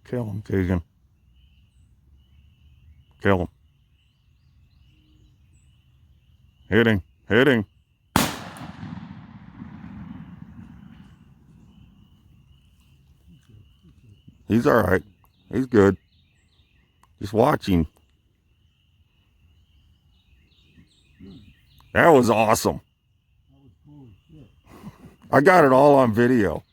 Kill him, Keegan. Kill him. Hitting. Hitting. He's all right. He's good. Just watching. That was awesome. I got it all on video.